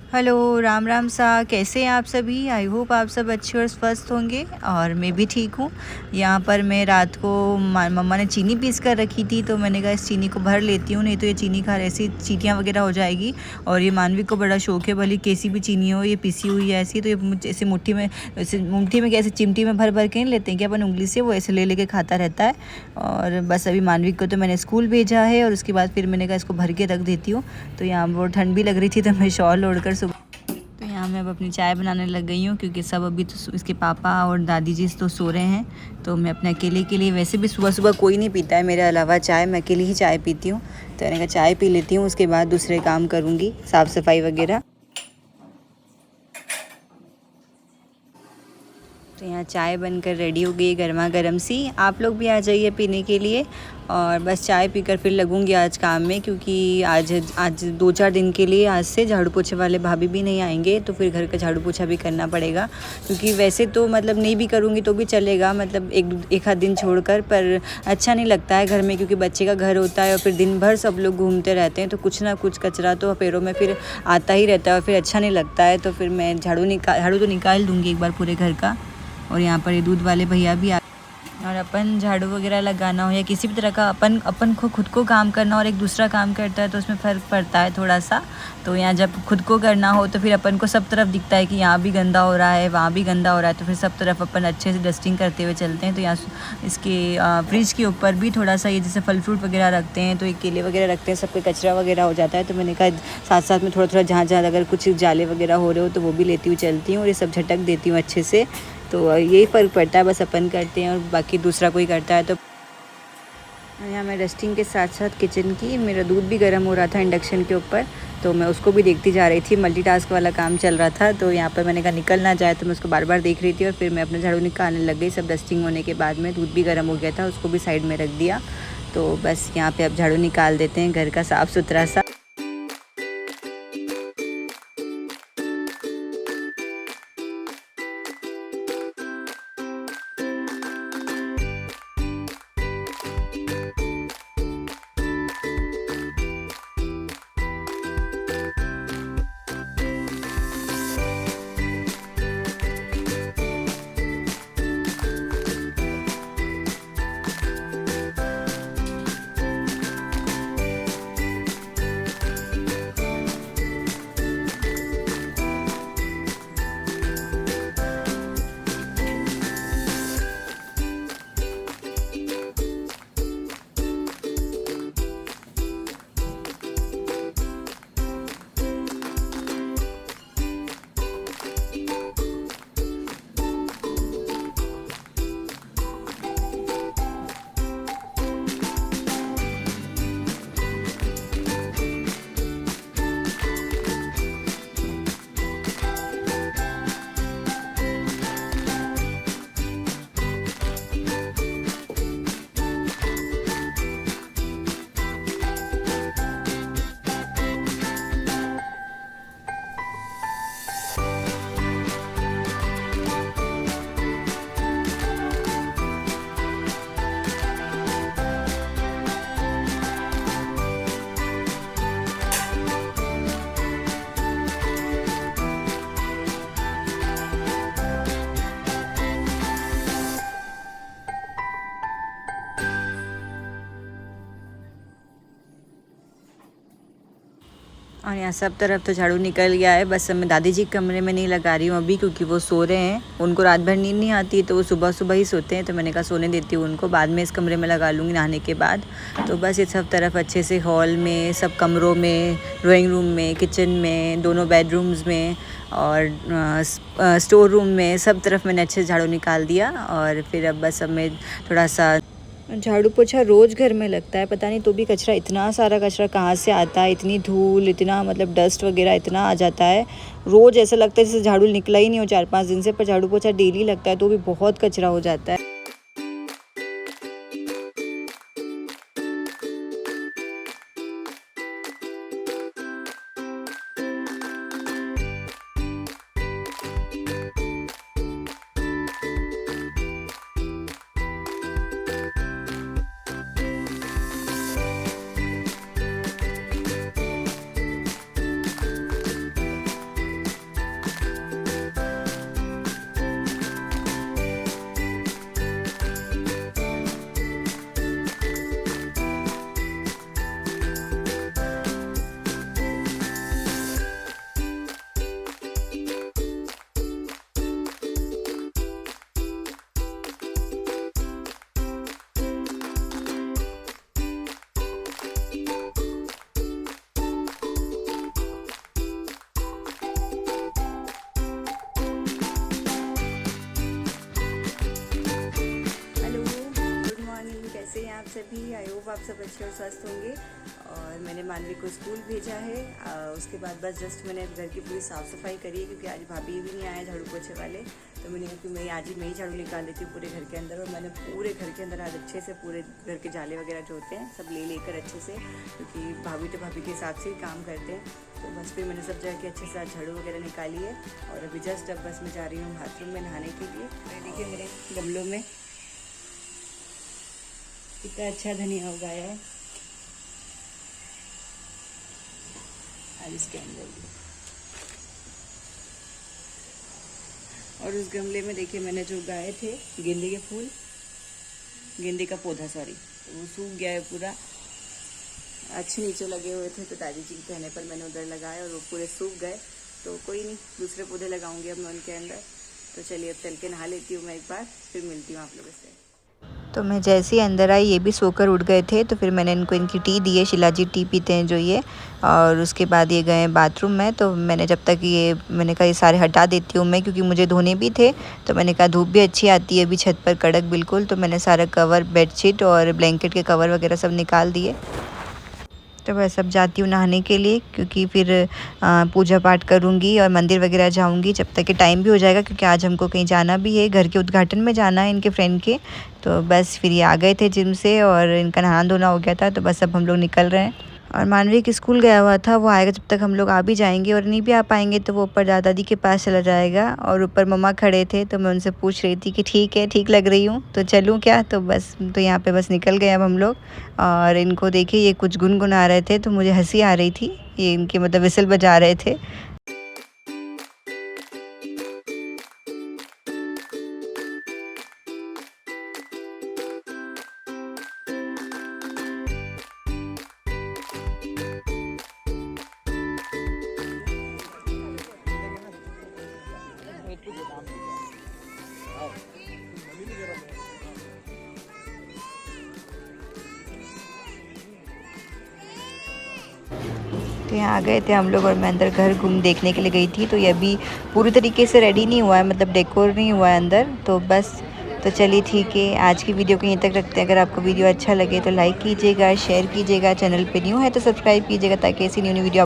Hello, Ram Ram सा। कैसे हैं आप सभी? आई होप आप सब अच्छे और स्वस्थ होंगे और मैं भी ठीक हूँ। यहाँ पर मैं रात को मम्मा ने चीनी पीस कर रखी थी, तो मैंने कहा इस चीनी को भर लेती हूँ, नहीं तो ये चीनी खा ऐसी चीटियाँ वगैरह हो जाएगी। और ये मानवी को बड़ा शौक है, भली कैसी भी चीनी हो, ये पिसी हुई है ऐसी, तो ये ऐसे मुट्ठी में, ऐसे मुट्ठी में कैसे चिमटी में भर भर के नहीं लेते हैं कि अपन उंगली से, वो ऐसे ले लेके खाता रहता है। और बस अभी मानवी को तो मैंने स्कूल भेजा है और उसके बाद फिर मैंने कहा इसको भर के रख देती हूँ। तो यहाँ वो ठंड भी लग रही थी, तो मैं शॉल ओढ़कर तो यहाँ मैं अब अपनी चाय बनाने लग गई हूँ, क्योंकि सब अभी तो इसके पापा और दादी जी तो सो रहे हैं। तो मैं अपने अकेले के लिए, वैसे भी सुबह सुबह कोई नहीं पीता है मेरे अलावा चाय, मैं अकेली ही चाय पीती हूँ। तो मैंने कहा चाय पी लेती हूँ, उसके बाद दूसरे काम करूँगी, साफ़ सफाई वगैरह। तो यहाँ चाय बनकर रेडी हो गई, गर्मा गर्म सी। आप लोग भी आ जाइए पीने के लिए। और बस चाय पीकर फिर लगूंगी आज काम में, क्योंकि आज 2-4 दिन के लिए आज से झाड़ू पोछे वाले भाभी भी नहीं आएंगे, तो फिर घर का झाड़ू पोछा भी करना पड़ेगा। क्योंकि वैसे तो मतलब नहीं भी करूँगी तो भी चलेगा, मतलब एक आध दिन छोड़कर, पर अच्छा नहीं लगता है घर में, क्योंकि बच्चे का घर होता है और फिर दिन भर सब लोग घूमते रहते हैं, तो कुछ ना कुछ कचरा तो पैरों में फिर आता ही रहता है और फिर अच्छा नहीं लगता है। तो फिर मैं झाड़ू तो निकाल दूँगी एक बार पूरे घर का। और यहाँ पर ये दूध वाले भैया भी आ, और अपन झाड़ू वगैरह लगाना हो या किसी भी तरह का अपन को खुद को काम करना और एक दूसरा काम करता है, तो उसमें फ़र्क पड़ता है थोड़ा सा। तो यहाँ जब खुद को करना हो तो फिर अपन को सब तरफ दिखता है कि यहाँ भी गंदा हो रहा है, वहाँ भी गंदा हो रहा है, तो फिर सब तरफ अपन अच्छे से डस्टिंग करते हुए चलते हैं। तो यहाँ इसके फ्रिज के ऊपर भी थोड़ा सा, ये जैसे फल फ्रूट वगैरह रखते हैं, तो ये केले वगैरह रखते हैं, सबके कचरा वगैरह हो जाता है। तो मैंने कहा साथ साथ में थोड़ा थोड़ा जहाँ जहाँ अगर कुछ जाले वगैरह हो रहे हो तो वो भी लेती हुई चलती हूँ और ये सब झटक देती हूँ अच्छे से। तो यही फ़र्क पड़ता है, बस अपन करते हैं और बाकी दूसरा कोई करता है। तो यहाँ मैं डस्टिंग के साथ साथ किचन की, मेरा दूध भी गर्म हो रहा था इंडक्शन के ऊपर, तो मैं उसको भी देखती जा रही थी, मल्टीटास्क वाला काम चल रहा था। तो यहाँ पर मैंने कहा निकल ना जाए, तो मैं उसको बार बार देख रही थी और फिर मैं अपना झाड़ू निकालने लग गई। सब डस्टिंग होने के बाद में दूध भी गर्म हो गया था, उसको भी साइड में रख दिया। तो बस यहाँ पर अब झाड़ू निकाल देते हैं घर का साफ़ सुथरा सा। और यहाँ सब तरफ तो झाड़ू निकल गया है। बस मैं दादी जी के कमरे में नहीं लगा रही हूँ अभी, क्योंकि वो सो रहे हैं, उनको रात भर नींद नहीं आती, तो वो सुबह सुबह ही सोते हैं। तो मैंने कहा सोने देती हूँ उनको, बाद में इस कमरे में लगा लूँगी नहाने के बाद। तो बस ये सब तरफ अच्छे से, हॉल में, सब कमरों में, ड्राइंग रूम में, किचन में, दोनों बेडरूम्स में और स्टोर रूम में, सब तरफ मैंने अच्छे से झाड़ू निकाल दिया। और फिर अब बस अब मैं थोड़ा सा झाड़ू पोछा रोज़ घर में लगता है, पता नहीं तो भी कचरा, इतना सारा कचरा कहाँ से आता है, इतनी धूल, इतना मतलब डस्ट वगैरह इतना आ जाता है। रोज़ ऐसा लगता है जैसे झाड़ू निकला ही नहीं हो 4-5 दिन से, पर झाड़ू पोछा डेली लगता है तो भी बहुत कचरा हो जाता है। सभी, आई होप आप सब अच्छे और स्वस्थ होंगे। और मैंने मानवी को स्कूल भेजा है। उसके बाद बस जस्ट मैंने घर की पूरी साफ़ सफाई करी है, क्योंकि आज भाभी भी नहीं आए झाड़ू पोछे वाले। तो मैंने कहा कि मैं आज ही मैं ही झाड़ू निकाल लेती हूँ पूरे घर के अंदर। और मैंने पूरे घर के अंदर आज अच्छे से पूरे घर के जाले वगैरह जो होते हैं सब ले लेकर अच्छे से, क्योंकि भाभी तो भाभी के हिसाब से ही काम करते हैं। तो बस फिर मैंने सब जगह के अच्छे से झाड़ू वगैरह निकाली है। और अभी जस्ट अब बस मैं जा रही हूँ बाथरूम में नहाने के लिए। देखिए मेरे गमलों में कितना अच्छा धनिया उगाया है आज इसके अंदर। और उस गमले में देखिए मैंने जो उगाए थे गेंदे के फूल, गेंदे का पौधा सॉरी, वो सूख गया है पूरा। अच्छे नीचे लगे हुए थे तो दादी जी के कहने पर मैंने उधर लगाए और वो पूरे सूख गए। तो कोई नहीं, दूसरे पौधे लगाऊंगी अब मैं उनके अंदर। तो चलिए अब चल के नहा लेती हूँ मैं एक बार, फिर मिलती हूँ आप लोगों से। तो मैं जैसे ही अंदर आई ये भी सोकर उठ गए थे। तो फिर मैंने इनको इनकी टी दी है, शिलाजी टी पीते हैं जो ये। और उसके बाद ये गए बाथरूम में। तो मैंने जब तक मैंने कहा ये सारे हटा देती हूँ मैं, क्योंकि मुझे धोने भी थे। तो मैंने कहा धूप भी अच्छी आती है अभी छत पर कड़क बिल्कुल। तो मैंने सारा कवर, बेडशीट और ब्लैंकेट के कवर वगैरह सब निकाल दिए। तो बस अब जाती हूँ नहाने के लिए, क्योंकि फिर पूजा पाठ करूँगी और मंदिर वगैरह जाऊँगी। जब तक कि टाइम भी हो जाएगा, क्योंकि आज हमको कहीं जाना भी है, घर के उद्घाटन में जाना है इनके फ्रेंड के। तो बस फिर ये आ गए थे जिम से और इनका नहाना धोना हो गया था। तो बस अब हम लोग निकल रहे हैं। और मानवी के स्कूल गया हुआ था, वो आएगा जब तक हम लोग आ भी जाएंगे। और नहीं भी आ पाएंगे तो वो ऊपर दादा दादी के पास चला जाएगा। और ऊपर मम्मा खड़े थे तो मैं उनसे पूछ रही थी कि ठीक है, ठीक लग रही हूँ तो चलूँ क्या। तो बस तो यहाँ पे बस निकल गए अब हम लोग। और इनको देखिए ये कुछ गुनगुना रहे थे तो मुझे हंसी आ रही थी। ये इनके मतलब विसल बजा रहे थे। तो यहाँ आ गए थे हम लोग और मैं अंदर घर देखने के लिए गई थी। तो ये अभी पूरी तरीके से रेडी नहीं हुआ है, मतलब डेकोर नहीं हुआ है अंदर। तो बस तो चलिए ठीक है, आज की वीडियो को यहीं तक रखते हैं। अगर आपको वीडियो अच्छा लगे तो लाइक कीजिएगा, शेयर कीजिएगा, चैनल पे न्यू है तो सब्सक्राइब कीजिएगा, ताकि ऐसी न्यू वीडियो